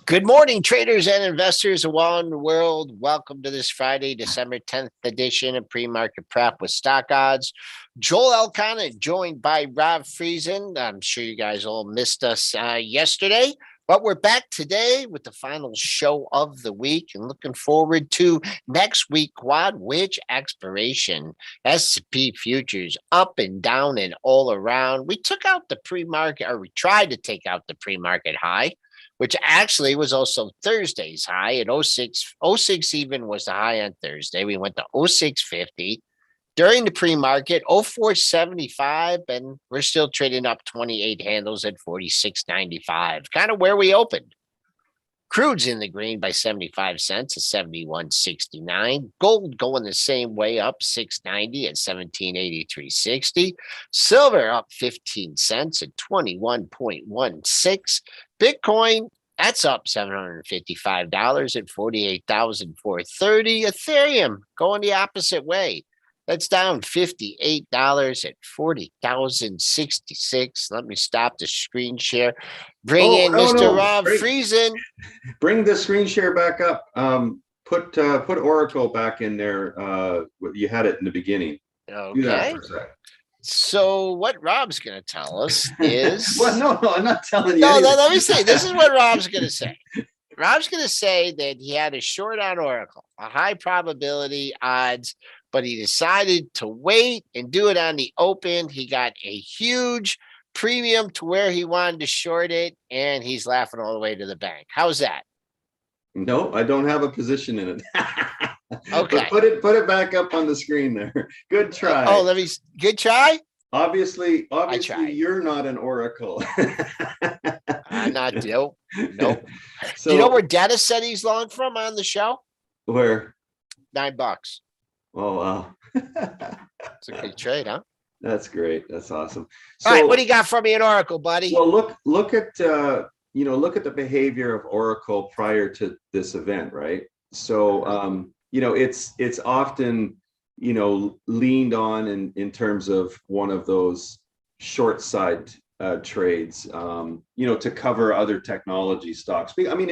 Good morning, traders and investors around the world. Welcome to this Friday, December 10th edition of Pre-Market Prep with StockOdds. Joel Elkann, joined by Rob Friesen. I'm sure you guys all missed us yesterday, but we're back today with the final show of the week and looking forward to next week, quad, which expiration. S&P futures up and down and all around. We took out the pre-market, or we tried to take out the pre-market high, which actually was also Thursday's high at 06 even was the high on Thursday. We went to 0650 during the pre-market, 0475, and we're still trading up 28 handles at 46.95, kind of where we opened. Crude's in the green by 75 cents at 71.69. Gold going the same way, up 6.90 at 17.8360. Silver up 15 cents at 21.16. Bitcoin, that's up $755 at 48,430. Ethereum going the opposite way. That's down $58 at 40,066. Let me stop the screen share. Bring in Mr. Rob Friesen. Bring the screen share back up. Put Oracle back in there. You had it in the beginning. Okay. Do that for a sec. So what Rob's going to tell us is... Well, no, I'm not telling you. No, let me say. This is what Rob's going to say. Rob's going to say that he had a short on Oracle, a high probability odds, but he decided to wait and do it on the open. He got a huge premium to where he wanted to short it, and he's laughing all the way to the bank. How's that? No, I don't have a position in it. Okay. But put it back up on the screen there. Good try. Good try? Obviously you're not an Oracle. I'm not. Nope. So, do you know where Dennis said he's long from on the show? Where? $9. Oh, wow. It's a good trade, huh? That's great. That's awesome. So, all right, what do you got for me in Oracle, buddy? Well, look at the behavior of Oracle prior to this event, right? So it's often leaned on in terms of one of those short side trades, to cover other technology stocks. I mean,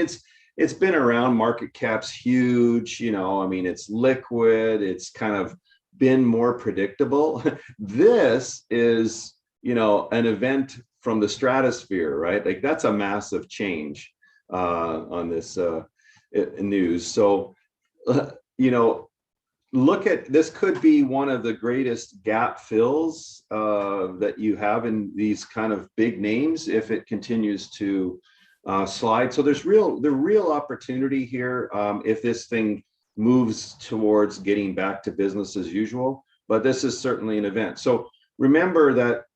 it's been around. Market cap's huge. It's liquid. It's kind of been more predictable. This is an event from the stratosphere, right? Like, that's a massive change on this news. So look at this. Could be one of the greatest gap fills that you have in these kind of big names if it continues to slide. So there's real opportunity here if this thing moves towards getting back to business as usual. But this is certainly an event. So remember that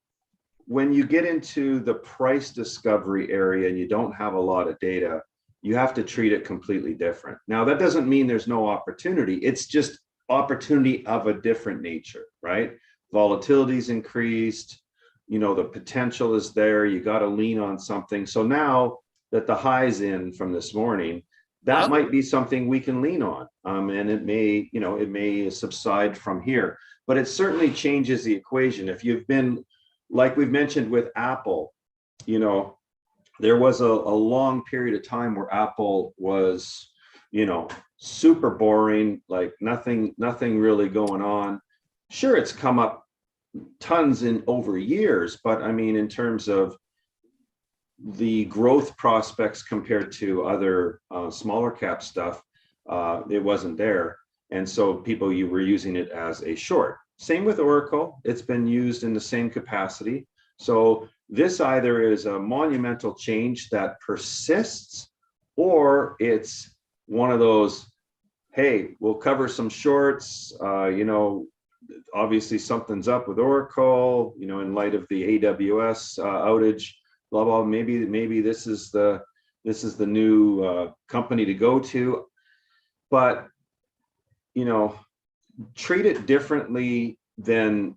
when you get into the price discovery area and you don't have a lot of data, you have to treat it completely different. Now, that doesn't mean there's no opportunity. It's just opportunity of a different nature, right? Volatility's increased, the potential is there. You got to lean on something. So now that the high's in from this morning, that might be something we can lean on. And it may subside from here, but it certainly changes the equation. If you've been, like we've mentioned with Apple, there was a long period of time where Apple was, super boring, like nothing really going on. Sure, it's come up tons in over years, but I mean, in terms of the growth prospects compared to other smaller cap stuff, it wasn't there. And so you were using it as a short. Same with Oracle. It's been used in the same capacity. So this either is a monumental change that persists, or it's one of those, hey, we'll cover some shorts. Obviously something's up with Oracle, in light of the AWS outage, blah, blah. Maybe this is the new company to go to. But, treat it differently than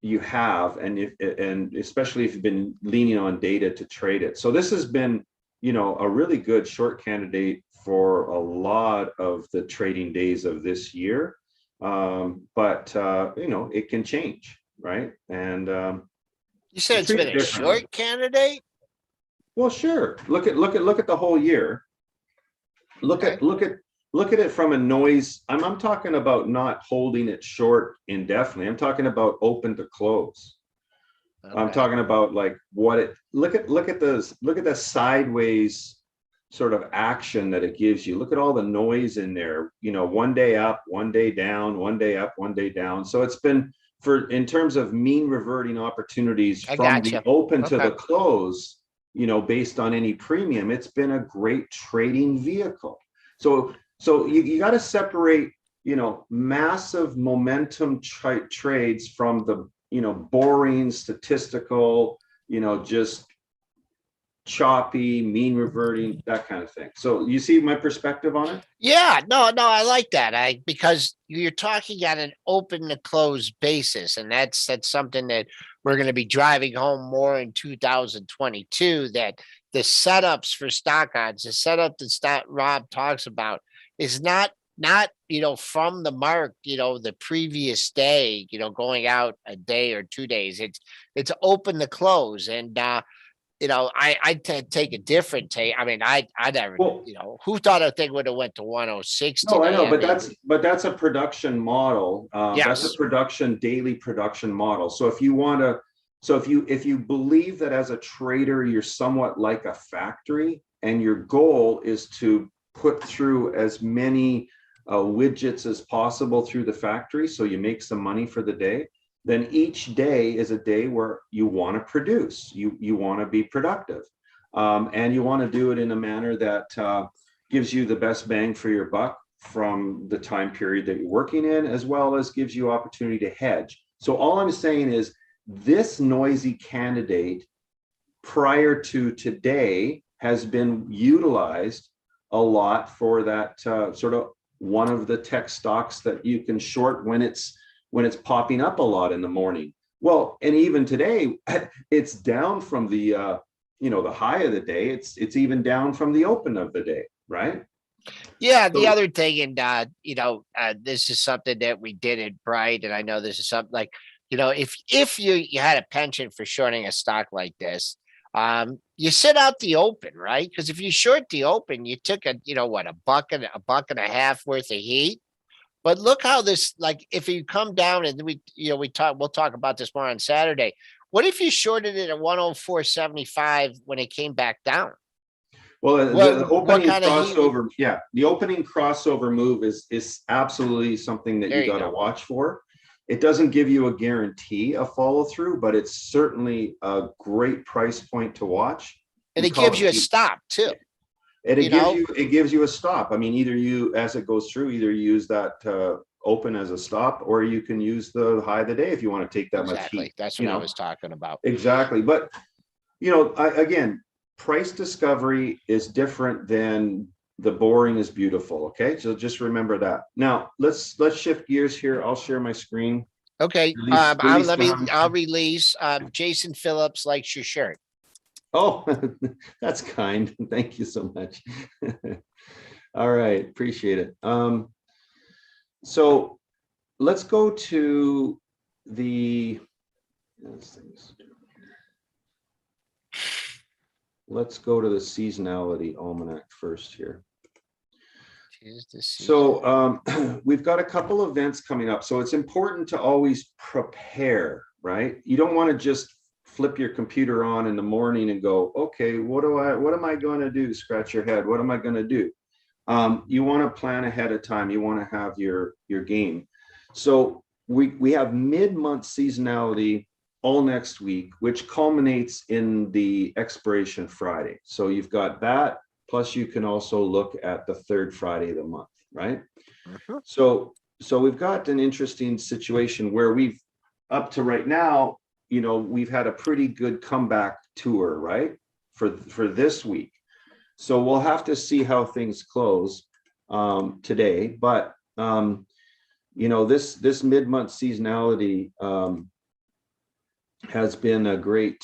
you have, and especially if you've been leaning on data to trade it. So this has been, a really good short candidate for a lot of the trading days of this year. But it can change, right? And you said it's been a short candidate. Well, sure. Look at the whole year. look Okay. at it from a noise. I'm talking about not holding it short indefinitely. I'm talking about open to close. I'm Okay. talking about like what it look at the sideways sort of action that it gives you. Look at all the noise in there, you know, one day up, one day down, one day up, one day down. So it's been for in terms of mean reverting opportunities I from got the you. open to Okay. the close, you know, based on any premium, it's been a great trading vehicle. So you got to separate, you know, massive momentum trades from the, you know, boring statistical, you know, just choppy, mean reverting, that kind of thing. So you see my perspective on it? Yeah, no, I like that. Because you're talking at an open to close basis, and that's something that we're going to be driving home more in 2022. That the setups for stock odds, the setup that Rob talks about, is not from the mark, the previous day, going out a day or 2 days. It's open to close, and I'd take a different take. I mean, I never, Well, who thought a thing would have went to 106 no, I today? know, I but mean, that's a production model. That's a yes, daily production model. So if you want to, so if you believe that as a trader you're somewhat like a factory, and your goal is to put through as many widgets as possible through the factory, so you make some money for the day, then each day is a day where you want to produce. You want to be productive, and you want to do it in a manner that gives you the best bang for your buck from the time period that you're working in, as well as gives you opportunity to hedge. So all I'm saying is this noisy candidate prior to today has been utilized a lot for that sort of one of the tech stocks that you can short when it's popping up a lot in the morning. Well, and even today, it's down from the the high of the day. It's even down from the open of the day, right? yeah. The So other thing, and this is something that we did at Bright, and I know this is something like, if you had a penchant for shorting a stock like this, you sit out the open, right? Because if you short the open, you took a buck and a half worth of heat. But look how this, like, if you come down and we'll talk about this more on Saturday. What if you shorted it at 104.75 when it came back down? well, the What opening kind of heat would crossover, yeah, the opening crossover move is absolutely something that there you you got to go. watch for. It doesn't give you a guarantee of follow through, but it's certainly a great price point to watch. And We it call gives it you a the stop too, and you know? it gives you a stop. I mean, either you as it goes through, either you use that open as a stop, or you can use the high of the day if you want to take that much heat. Exactly. That's You what I know, was talking about. exactly. But again, price discovery is different than the boring is beautiful. Okay, so just remember that. Now let's shift gears here. I'll share my screen. Okay. Release Mohammed. I'll release. Jason Phillips likes your shirt. Oh, that's kind. Thank you so much. All right, appreciate it. So let's go to the let's go to the seasonality almanac first here. Tis the season. So we've got a couple events coming up. So it's important to always prepare, right? You don't want to just flip your computer on in the morning and go, okay, what am I going to do? Scratch your head. What am I going to do? You want to plan ahead of time. You want to have your game. So we have mid-month seasonality all next week, which culminates in the expiration Friday. So you've got that. Plus, you can also look at the third Friday of the month, right? Mhm. So we've got an interesting situation where we've up to right now, we've had a pretty good comeback tour, right? For this week. So we'll have to see how things close today. But this mid-month seasonality has been a great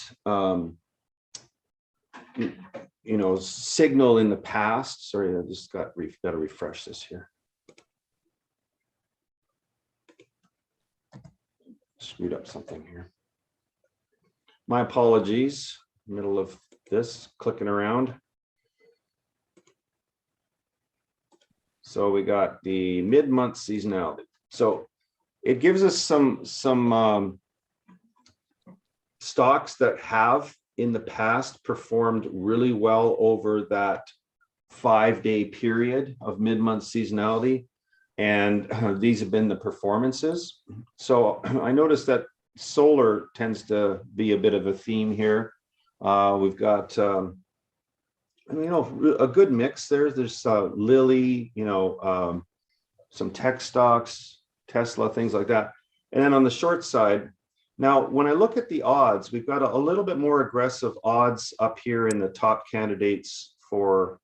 signal in the past. Sorry, I just got to refresh this here. Screwed up something here. My apologies. Middle of this, clicking around. So we got the mid-month seasonality. So it gives us some stocks that have in the past performed really well over that 5-day period of mid-month seasonality. And these have been the performances. So I noticed that solar tends to be a bit of a theme here. We've got, a good mix there. There's Lilly, some tech stocks, Tesla, things like that. And then on the short side, now, when I look at the odds, we've got a little bit more aggressive odds up here in the top candidates for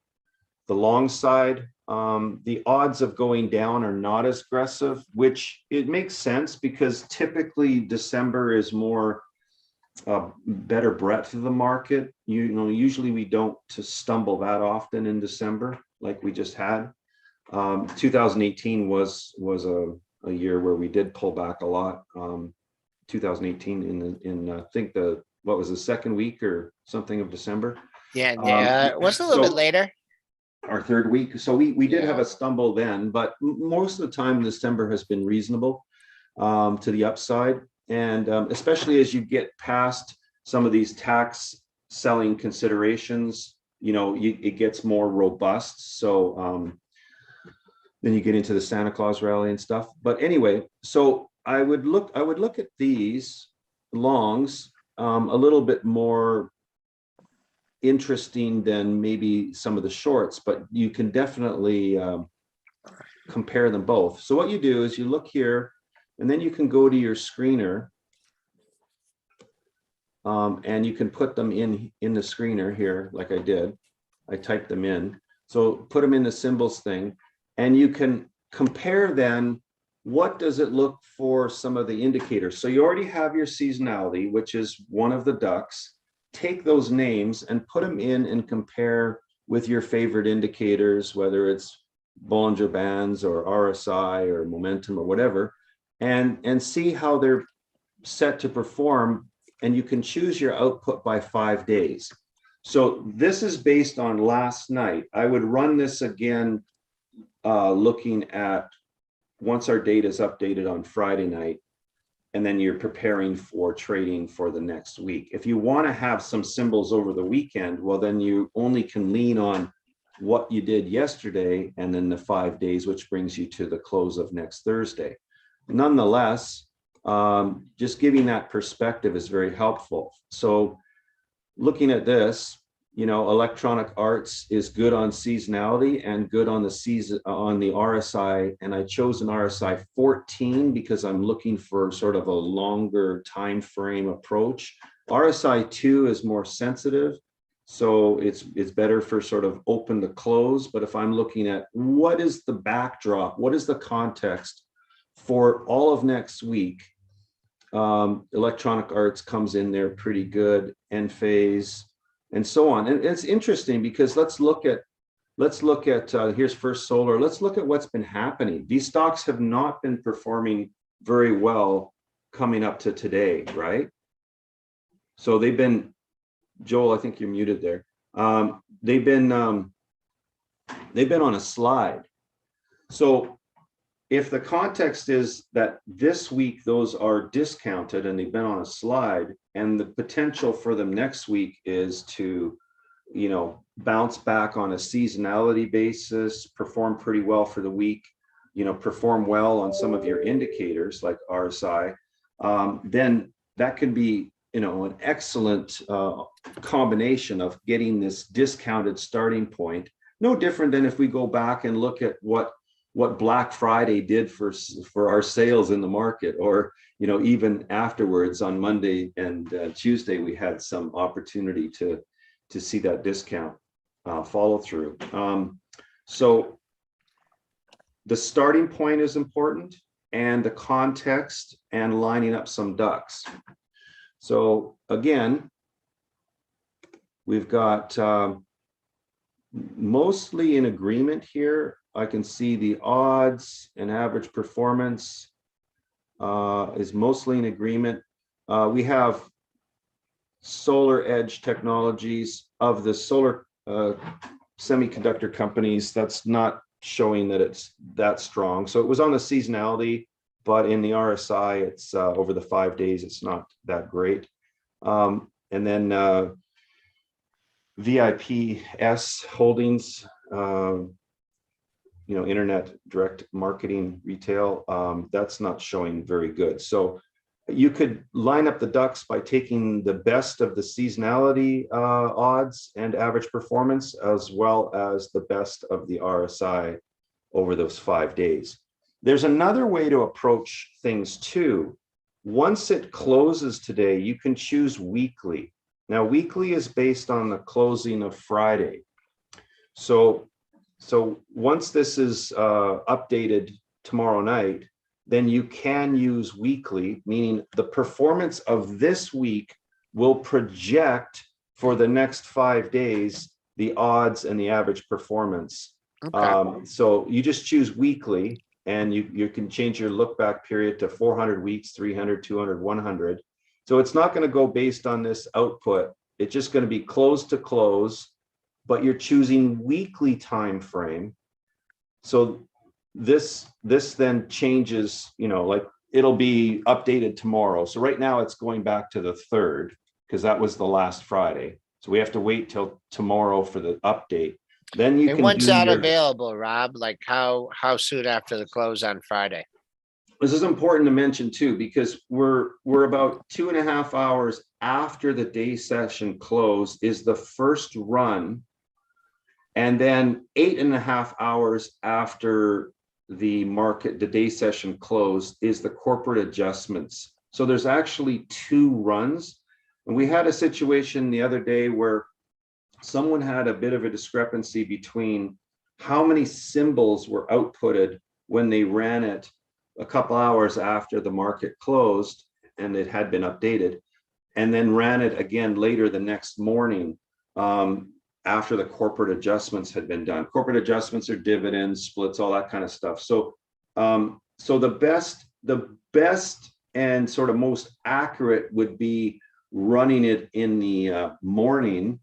the long side. The odds of going down are not as aggressive, which it makes sense because typically December is more better breadth of the market. Usually we don't stumble that often in December like we just had. 2018 was a year where we did pull back a lot. 2018 in I think what was the second week or something of December. Yeah, it was a little bit later. Our third week. So we did have a stumble then, but most of the time December has been reasonable to the upside. And especially as you get past some of these tax selling considerations, it gets more robust. So then you get into the Santa Claus rally and stuff. But anyway, so I would look at these longs a little bit more interesting than maybe some of the shorts, but you can definitely compare them both. So what you do is you look here, and then you can go to your screener, and you can put them in the screener here, like I did. I typed them in. So put them in the symbols thing, and you can compare then what does it look for some of the indicators. So you already have your seasonality, which is one of the ducks. Take those names and put them in and compare with your favorite indicators, whether it's Bollinger Bands or RSI or momentum or whatever, and see how they're set to perform. And you can choose your output by 5 days. So this is based on last night. I would run this again, looking at once our data is updated on Friday night, and then you're preparing for trading for the next week. If you want to have some symbols over the weekend, well, then you only can lean on what you did yesterday and then the 5 days, which brings you to the close of next Thursday. Nonetheless, just giving that perspective is very helpful. So looking at this, electronic arts is good on seasonality and good on the RSI, and I chose an RSI 14 because I'm looking for sort of a longer time frame approach. RSI 2 is more sensitive, so it's better for sort of open to close. But if I'm looking at what is the backdrop, what is the context for all of next week, electronic arts comes in there pretty good, Enphase, and so on. And it's interesting because let's look at here's First Solar. Let's look at what's been happening. These stocks have not been performing very well coming up to today, right? So they've been, Joel, I think you're muted there. They've been on a slide. So if the context is that this week those are discounted and they've been on a slide, and the potential for them next week is to, bounce back on a seasonality basis, perform pretty well for the week, perform well on some of your indicators like RSI, then that could be, an excellent combination of getting this discounted starting point. No different than if we go back and look at what Black Friday did for our sales in the market, or even afterwards on Monday and Tuesday, we had some opportunity to see that discount follow through. So the starting point is important, and the context, and lining up some ducks. So again, we've got mostly in agreement here. I can see the odds and average performance is mostly in agreement. We have Solar Edge Technologies. Of the solar semiconductor companies, that's not showing that it's that strong. So it was on the seasonality, but in the RSI, it's over the 5 days, it's not that great. And then VIPS Holdings, internet direct marketing retail, that's not showing very good. So you could line up the ducks by taking the best of the seasonality odds and average performance, as well as the best of the RSI over those 5 days. There's another way to approach things too. Once it closes today, you can choose weekly. Now, weekly is based on the closing of Friday. So once this is updated tomorrow night, then you can use weekly, meaning the performance of this week will project for the next 5 days the odds and the average performance. Okay. So you just choose weekly, and you can change your look back period to 400 weeks, 300, 200, 100. So it's not going to go based on this output. It's just going to be close to close, but you're choosing weekly time frame. So this then changes, like it'll be updated tomorrow. So right now it's going back to the 3rd, because that was the last Friday. So we have to wait till tomorrow for the update. Then you can when's do that your, available, Rob? Like how soon after the close on Friday? this is important to mention too, because we're about 2.5 hours after the day session close is the first run. And then 8.5 hours after the day session close is the corporate adjustments. So there's actually 2 runs. And we had a situation the other day where someone had a bit of a discrepancy between how many symbols were outputted when they ran it a couple hours after the market closed and it had been updated, and then ran it again later the next morning after the corporate adjustments had been done. Corporate adjustments are dividends, splits, all that kind of stuff. So the best and sort of most accurate would be running it in the morning.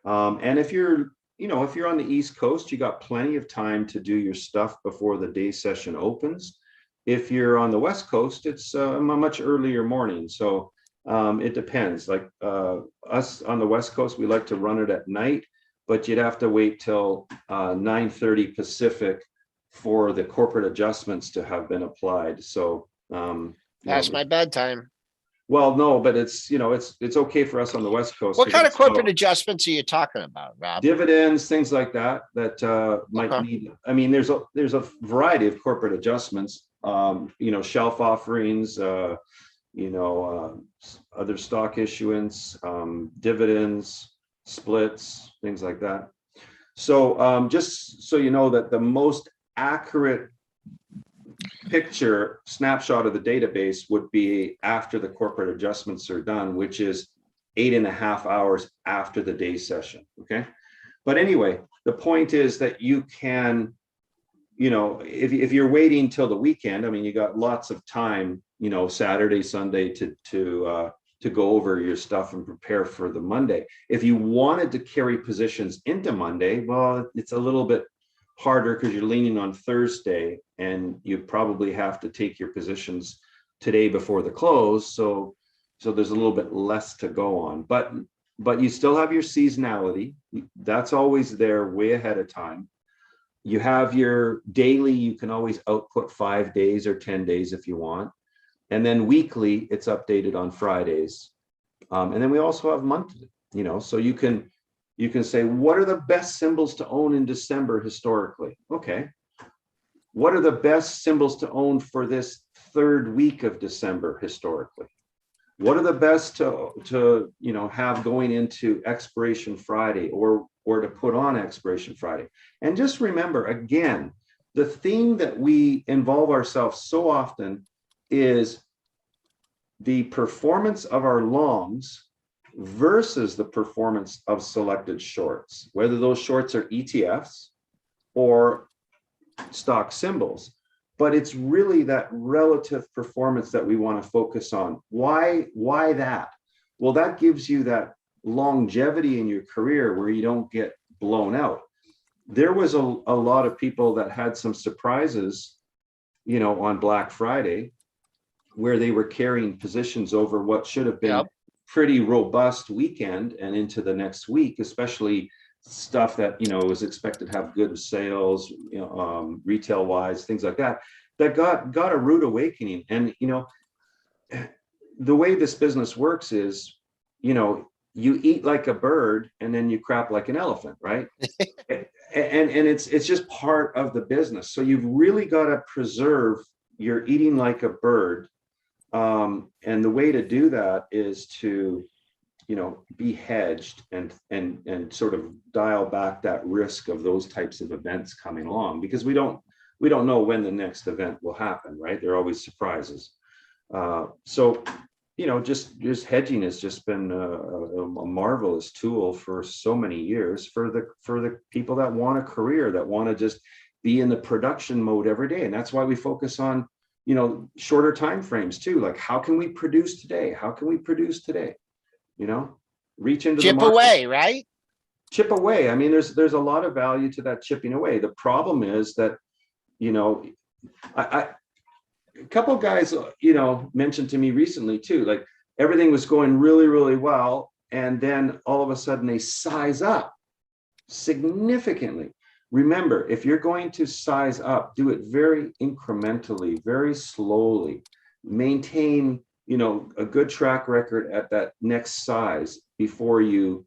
And if you're on the East Coast, you got plenty of time to do your stuff before the day session opens. If you're on the West Coast, it's a much earlier morning. So it depends. Like us on the West Coast, we like to run it at night, but you'd have to wait till 9:30 Pacific for the corporate adjustments to have been applied. So That's my bedtime. well, no, but it's okay for us on the West Coast. What kind of corporate adjustments are you talking about, Rob? Dividends, things like that might need. I mean, there's a variety of corporate adjustments. Shelf offerings, other stock issuance, dividends, splits, things like that. So just so you know that the most accurate picture snapshot of the database would be after the corporate adjustments are done, which is 8.5 hours after the day session. Okay. But anyway, the point is that you can, if you're waiting till the weekend, I mean, you got lots of time, Saturday, Sunday to go over your stuff and prepare for the Monday. If you wanted to carry positions into Monday, well, it's a little bit harder because you're leaning on Thursday and you probably have to take your positions today before the close. So there's a little bit less to go on, but you still have your seasonality. That's always there way ahead of time. You have your daily, you can always output 5 days or 10 days if you want. And then weekly, it's updated on Fridays. And then we also have monthly, so you can say, what are the best symbols to own in December historically? Okay. What are the best symbols to own for this 3rd week of December historically? What are the best to have going into Expiration Friday or to put on Expiration Friday? And just remember, again, the theme that we involve ourselves so often is the performance of our longs versus the performance of selected shorts, whether those shorts are ETFs or stock symbols. But it's really that relative performance that we want to focus on. Why that? Well, that gives you that longevity in your career where you don't get blown out. there was a lot of people that had some surprises, on Black Friday, where they were carrying positions over what should have been Yep. pretty robust weekend and into the next week, especially stuff that was expected to have good sales, retail wise, things like that, that got a rude awakening. And the way this business works is, you eat like a bird and then you crap like an elephant, right? and it's just part of the business. So you've really got to preserve your eating like a bird. And the way to do that is to be hedged and sort of dial back that risk of those types of events coming along, because we don't know when the next event will happen, right? There are always surprises. So just hedging has just been a marvelous tool for so many years for the people that want a career, that want to just be in the production mode every day. And that's why we focus on shorter time frames too. Like, how can we produce today? How can we produce today? Reach into the Chip market. away, right? Chip away. I mean, there's a lot of value to that chipping away. The problem is that, a couple of guys, mentioned to me recently too, like everything was going really, really well. And then all of a sudden they size up significantly. Remember, if you're going to size up, do it very incrementally, very slowly. Maintain, a good track record at that next size before you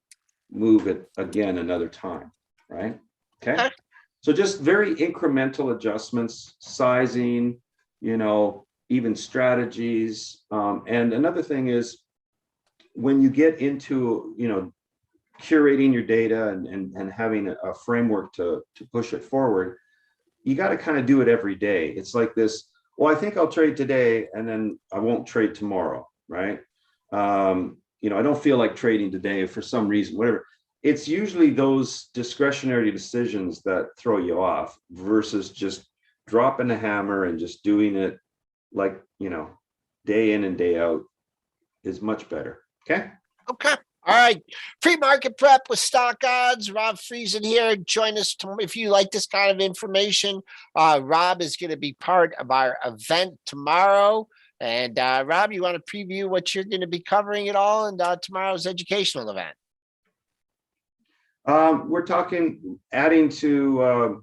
move it again another time, right? Okay. So just very incremental adjustments, sizing, even strategies. And another thing is, when you get into, curating your data and having a framework to push it forward, you got to kind of do it every day. It's like this, well, I think I'll trade today and then I won't trade tomorrow, right? I don't feel like trading today for some reason, whatever. It's usually those discretionary decisions that throw you off versus just dropping the hammer and just doing it like, day in and day out is much better. Okay. Okay. All right. Pre-market prep with StockOdds. Rob Friesen here. Join us if you like this kind of information. Rob is going to be part of our event tomorrow. And Rob, you want to preview what you're going to be covering at all in tomorrow's educational event? We're talking adding to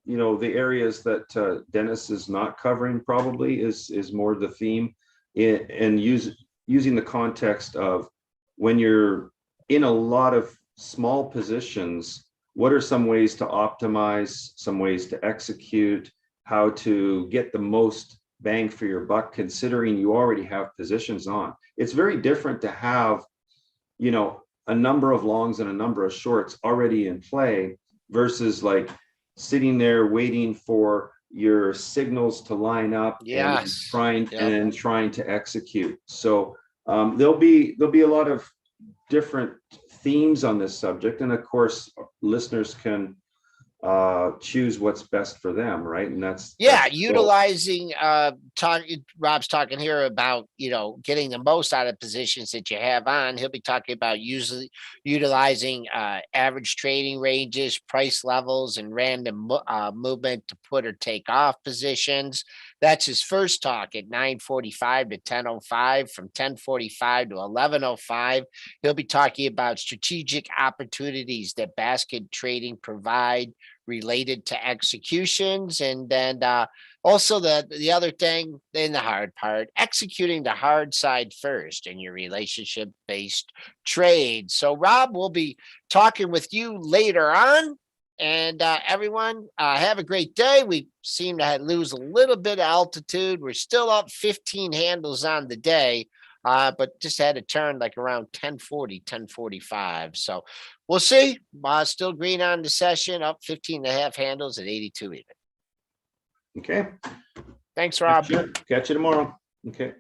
the areas that Dennis is not covering, probably is more the theme, and using the context of, when you're in a lot of small positions, what are some ways to optimize, some ways to execute, how to get the most bang for your buck, considering you already have positions on. It's very different to have, a number of longs and a number of shorts already in play versus like sitting there waiting for your signals to line up. Yes. And trying to execute. So there'll be a lot of different themes on this subject, and of course listeners can choose what's best for them, right? And that's utilizing Rob's talking here about getting the most out of positions that you have on. He'll be talking about utilizing average trading ranges, price levels, and random movement to put or take off positions. That's his first talk at 9:45 to 10:05. From 10:45 to 11:05, he'll be talking about strategic opportunities that basket trading provide related to executions. And then also the other thing in the hard part, executing the hard side first in your relationship based trade. So Rob will be talking with you later on. And everyone, have a great day. We seem to lose a little bit of altitude. We're still up 15 handles on the day, but just had to turn like around 10:40, 10:45. So we'll see. Still green on the session, up 15 and a half handles at 82 even. Okay. Thanks, Rob. Catch you tomorrow. Okay.